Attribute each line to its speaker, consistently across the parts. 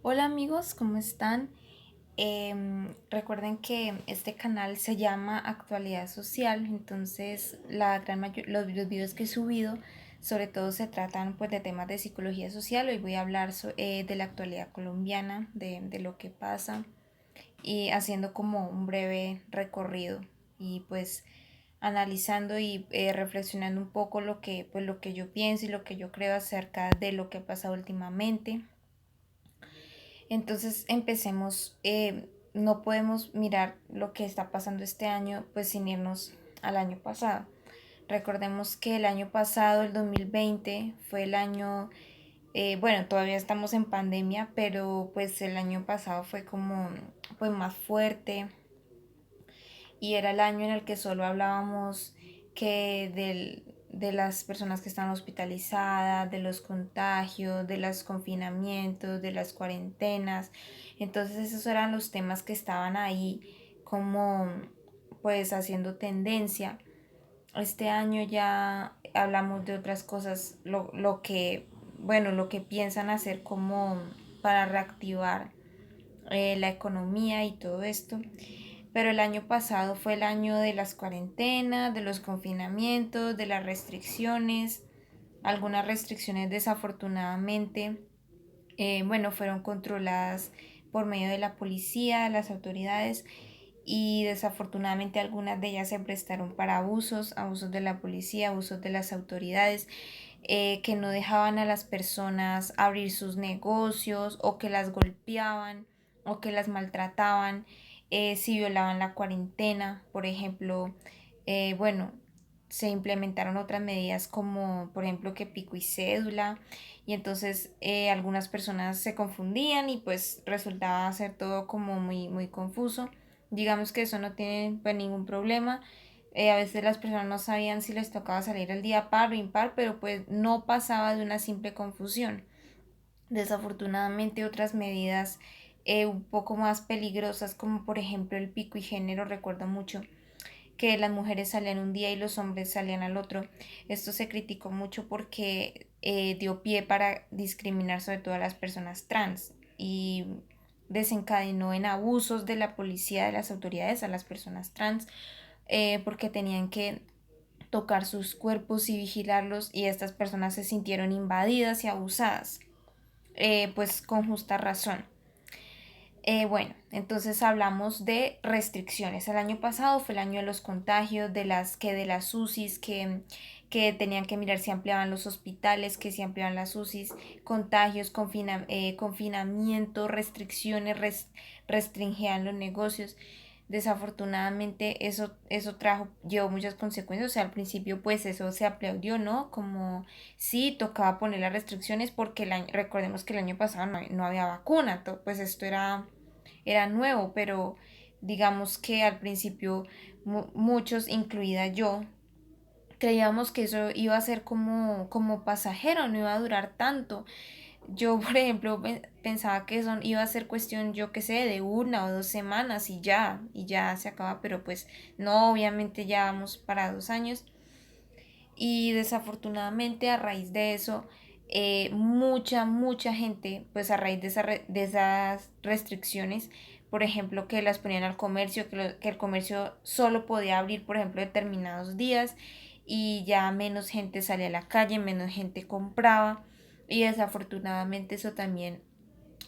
Speaker 1: Hola amigos, ¿cómo están? Recuerden que este canal se llama Actualidad Social, entonces los videos que he subido sobre todo se tratan pues de temas de psicología social. Hoy voy a hablar de la actualidad colombiana, de lo que pasa y haciendo como un breve recorrido y pues analizando y reflexionando un poco lo que yo pienso y lo que yo creo acerca de lo que ha pasado últimamente. Entonces empecemos, no podemos mirar lo que está pasando este año pues sin irnos al año pasado. Recordemos que el año pasado, el 2020, fue el año, bueno, todavía estamos en pandemia, pero pues el año pasado fue como pues más fuerte, y era el año en el que solo hablábamos de las personas que están hospitalizadas, de los contagios, de los confinamientos, de las cuarentenas. Entonces esos eran los temas que estaban ahí como pues haciendo tendencia. Este año ya hablamos de otras cosas, lo que piensan hacer como para reactivar la economía y todo esto. Pero el año pasado fue el año de las cuarentenas, de los confinamientos, de las restricciones. Algunas restricciones desafortunadamente, bueno, fueron controladas por medio de la policía, de las autoridades, y desafortunadamente algunas de ellas se prestaron para abusos de la policía, abusos de las autoridades, que no dejaban a las personas abrir sus negocios, o que las golpeaban o que las maltrataban si violaban la cuarentena. Por ejemplo, bueno, se implementaron otras medidas como por ejemplo que pico y cédula, y entonces algunas personas se confundían y pues resultaba ser todo como muy confuso. Digamos que eso no tiene pues ningún problema. A veces las personas no sabían si les tocaba salir el día par o impar, pero pues no pasaba de una simple confusión. Desafortunadamente otras medidas un poco más peligrosas, como por ejemplo el pico y género, recuerdo mucho que las mujeres salían un día y los hombres salían al otro. Esto se criticó mucho porque dio pie para discriminar sobre todo a las personas trans, y desencadenó en abusos de la policía, de las autoridades a las personas trans, porque tenían que tocar sus cuerpos y vigilarlos, y estas personas se sintieron invadidas y abusadas, pues con justa razón. Bueno, entonces hablamos de restricciones. El año pasado fue el año de los contagios, de las UCIs, que tenían que mirar si ampliaban los hospitales, que si ampliaban las UCIs, contagios, confinamiento, restricciones, restringían los negocios. Desafortunadamente eso llevó muchas consecuencias. O sea, al principio pues eso se aplaudió, ¿no? Como sí tocaba poner las restricciones porque recordemos que el año pasado no había vacuna, pues esto era nuevo, pero digamos que al principio muchos, incluida yo, creíamos que eso iba a ser como pasajero, no iba a durar tanto. Yo, por ejemplo, pensaba que eso iba a ser cuestión, yo qué sé, de 1 o 2 semanas y ya se acaba, pero pues no, obviamente ya vamos para 2 años. Y desafortunadamente a raíz de eso, mucha gente, pues a raíz de esas restricciones, por ejemplo, que las ponían al comercio, que el comercio solo podía abrir, por ejemplo, determinados días, y ya menos gente salía a la calle, menos gente compraba, y desafortunadamente eso también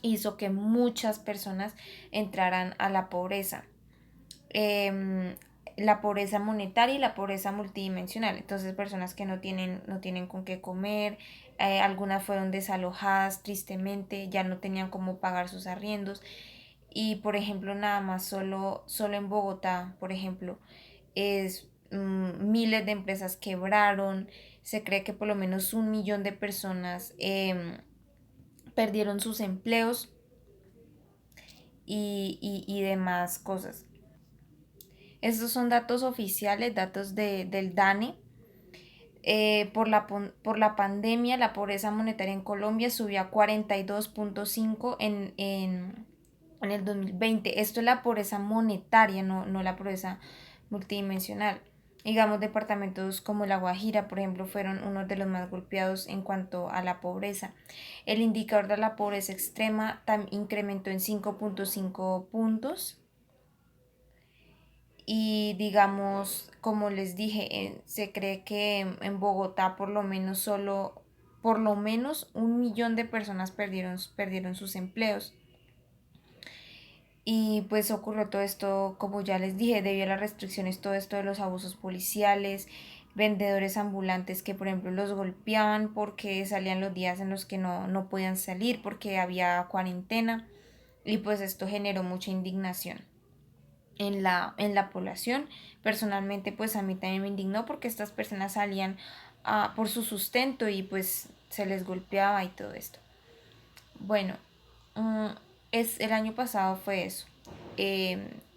Speaker 1: hizo que muchas personas entraran a la pobreza. eh, la pobreza monetaria y la pobreza multidimensional. Entonces, personas que no tienen con qué comer, algunas fueron desalojadas tristemente, ya no tenían cómo pagar sus arriendos. Y por ejemplo, nada más solo en Bogotá, por ejemplo, miles de empresas quebraron. Se cree que por lo menos 1 millón de personas perdieron sus empleos y demás cosas. Estos son datos oficiales, datos del DANE. Por la pandemia, la pobreza monetaria en Colombia subió a 42.5 en el 2020. Esto es la pobreza monetaria, no la pobreza multidimensional. Digamos, departamentos como La Guajira, por ejemplo, fueron uno de los más golpeados en cuanto a la pobreza. El indicador de la pobreza extrema incrementó en 5.5 puntos y digamos, como les dije, se cree que en Bogotá por lo menos 1 millón de personas perdieron sus empleos. Y pues ocurrió todo esto, como ya les dije, debido a las restricciones, todo esto de los abusos policiales, vendedores ambulantes que por ejemplo los golpeaban porque salían los días en los que no podían salir porque había cuarentena y pues esto generó mucha indignación en la población. Personalmente pues a mí también me indignó porque estas personas salían por su sustento y pues se les golpeaba y todo esto. Bueno, mm, el año pasado fue eso,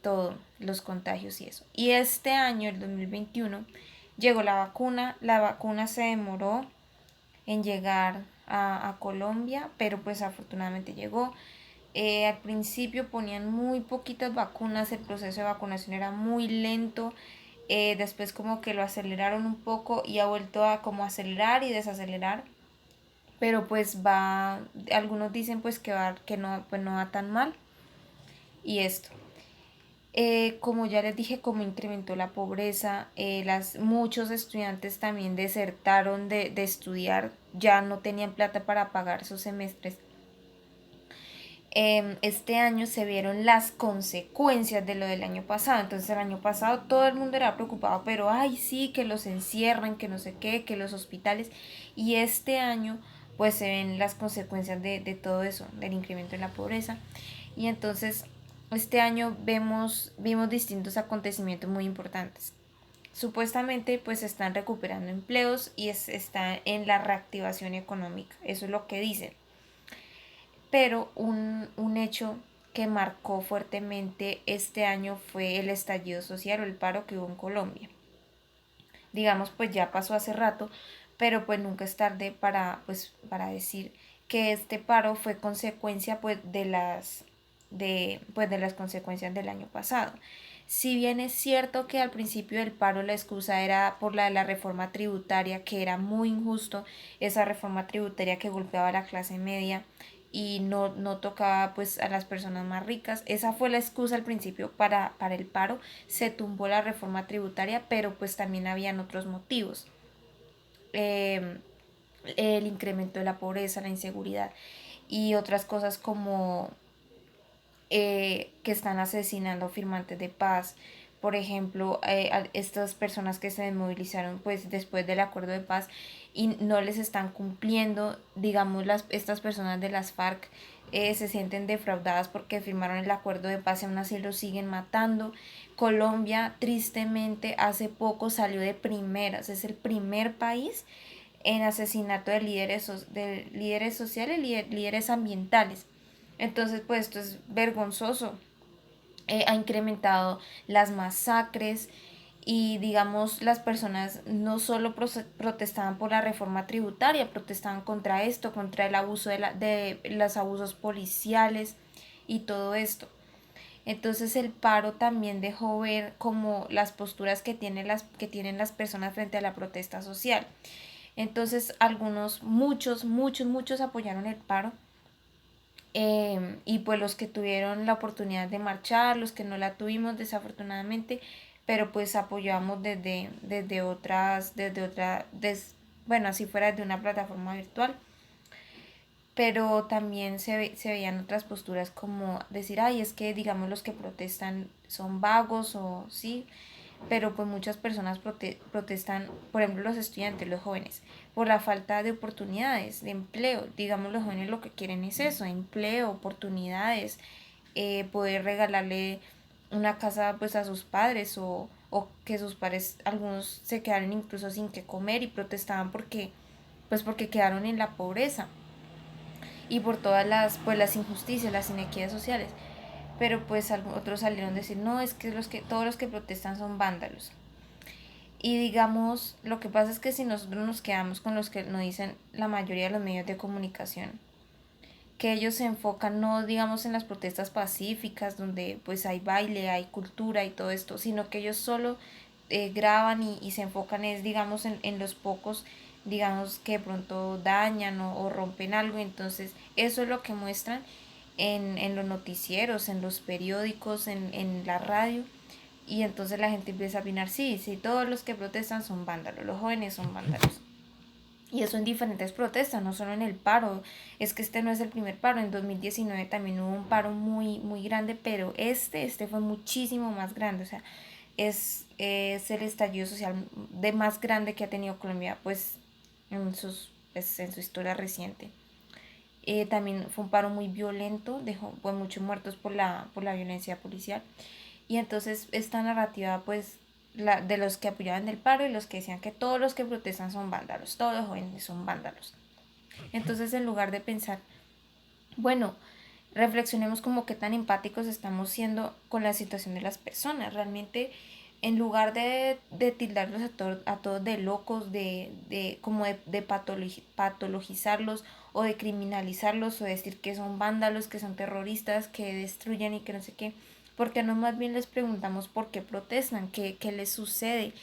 Speaker 1: todo, los contagios y eso. Y este año, el 2021, llegó la vacuna se demoró en llegar a Colombia, pero pues afortunadamente llegó. Al principio ponían muy poquitas vacunas, el proceso de vacunación era muy lento, después como que lo aceleraron un poco y ha vuelto a como acelerar y desacelerar, pero pues algunos dicen pues que no, pues no va tan mal y esto. Como ya les dije, como incrementó la pobreza, muchos estudiantes también desertaron de estudiar, ya no tenían plata para pagar sus semestres. Este año se vieron las consecuencias de lo del año pasado. Entonces el año pasado todo el mundo era preocupado, pero ay sí, que los encierren, que no sé qué, que los hospitales. Y este año pues se ven las consecuencias de todo eso, del incremento en la pobreza. Y entonces este año vimos distintos acontecimientos muy importantes. Supuestamente pues están recuperando empleos y está en la reactivación económica. Eso es lo que dicen. Pero un hecho que marcó fuertemente este año fue el estallido social o el paro que hubo en Colombia. Digamos, pues ya pasó hace rato, pero pues nunca es tarde para decir que este paro fue consecuencia de las consecuencias del año pasado. Si bien es cierto que al principio del paro la excusa era por la de la reforma tributaria, que era muy injusto, esa reforma tributaria que golpeaba a la clase media y no tocaba pues a las personas más ricas. Esa fue la excusa al principio para el paro. Se tumbó la reforma tributaria, pero pues también habían otros motivos. Eh, el incremento de la pobreza, la inseguridad y otras cosas como que están asesinando firmantes de paz. Por ejemplo, a estas personas que se desmovilizaron pues después del acuerdo de paz y no les están cumpliendo, digamos, estas personas de las FARC se sienten defraudadas porque firmaron el acuerdo de paz y aún así los siguen matando. Colombia, tristemente, hace poco salió de primeras, es el primer país en asesinato de líderes sociales, líderes ambientales. Entonces, pues esto es vergonzoso. Ha incrementado las masacres y digamos las personas no solo protestaban por la reforma tributaria, protestaban contra esto, contra el abuso de los abusos policiales y todo esto. Entonces el paro también dejó ver como las posturas que tienen las personas frente a la protesta social. Entonces muchos apoyaron el paro, y pues los que tuvieron la oportunidad de marchar, los que no la tuvimos desafortunadamente, pero pues apoyamos desde bueno, así fuera de una plataforma virtual. Pero también se veían otras posturas como decir, ay, es que digamos los que protestan son vagos o sí, pero pues muchas personas protestan, por ejemplo los estudiantes, los jóvenes, por la falta de oportunidades, de empleo. Digamos, los jóvenes lo que quieren es eso, empleo, oportunidades, poder regalarle una casa pues a sus padres o que sus padres, algunos se quedaron incluso sin que comer y protestaban porque quedaron en la pobreza y por todas las injusticias, las inequidades sociales. Pero pues otros salieron a decir, no, es que todos los que protestan son vándalos. Y digamos, lo que pasa es que si nosotros nos quedamos con los que nos dicen la mayoría de los medios de comunicación, que ellos se enfocan no digamos en las protestas pacíficas donde pues hay baile, hay cultura y todo esto, sino que ellos solo graban y se enfocan es, digamos, en los pocos, digamos, que de pronto dañan o rompen algo. Entonces eso es lo que muestran en los noticieros, en los periódicos, en la radio. Y entonces la gente empieza a opinar, sí, sí, todos los que protestan son vándalos, los jóvenes son vándalos. Y eso en diferentes protestas, no solo en el paro. Es que este no es el primer paro. En 2019 también hubo un paro muy, muy grande, pero este fue muchísimo más grande. O sea, es el estallido social de más grande que ha tenido Colombia, pues, en su historia reciente. También fue un paro muy violento, dejó pues, muchos muertos por la violencia policial. Y entonces esta narrativa, pues, de los que apoyaban el paro y los que decían que todos los que protestan son vándalos, todos los jóvenes son vándalos. Entonces, en lugar de pensar, bueno, reflexionemos como qué tan empáticos estamos siendo con la situación de las personas. Realmente, en lugar de tildarlos a todos de locos, como de patologizarlos o de criminalizarlos o decir que son vándalos, que son terroristas, que destruyen y que no sé qué, porque no más bien les preguntamos por qué protestan, qué les sucede,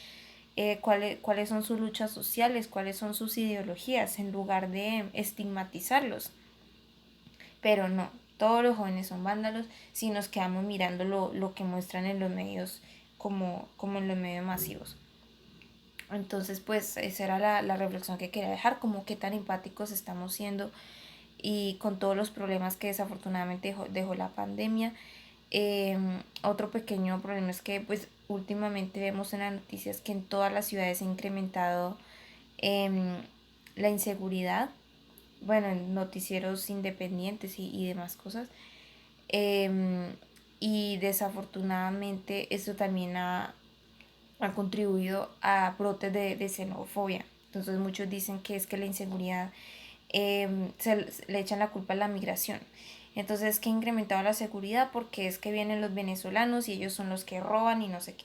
Speaker 1: cuáles son sus luchas sociales, cuáles son sus ideologías, en lugar de estigmatizarlos. Pero no, todos los jóvenes son vándalos si nos quedamos mirando lo que muestran en los medios como en los medios masivos. Entonces, pues esa era la reflexión que quería dejar, como qué tan empáticos estamos siendo y con todos los problemas que desafortunadamente dejó la pandemia. Otro pequeño problema es que pues últimamente vemos en las noticias que en todas las ciudades se ha incrementado la inseguridad, bueno, en noticieros independientes y demás cosas. Eh, y desafortunadamente esto también ha contribuido a brotes de xenofobia. Entonces muchos dicen que es que la inseguridad le echan la culpa a la migración. Entonces que ha incrementado la seguridad porque es que vienen los venezolanos y ellos son los que roban y no sé qué.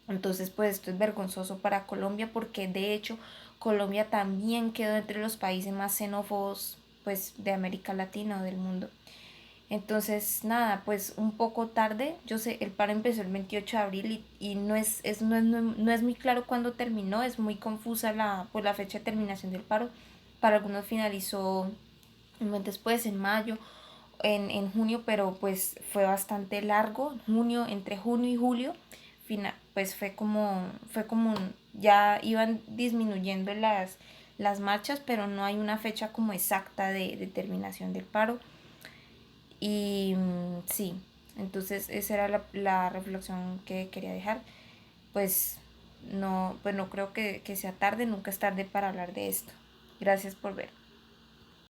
Speaker 1: Entonces pues esto es vergonzoso para Colombia porque de hecho Colombia también quedó entre los países más xenófobos pues de América Latina o del mundo. Entonces, nada, pues un poco tarde, yo sé, el paro empezó el 28 de abril y no es muy claro cuándo terminó, es muy confusa la fecha de terminación del paro. Para algunos finalizó un mes después, en mayo, en junio, pero pues fue bastante largo, entre junio y julio, pues fue como ya iban disminuyendo las marchas, pero no hay una fecha como exacta de terminación del paro. Y sí, entonces esa era la reflexión que quería dejar. Pues no creo que sea tarde, nunca es tarde para hablar de esto. Gracias por ver.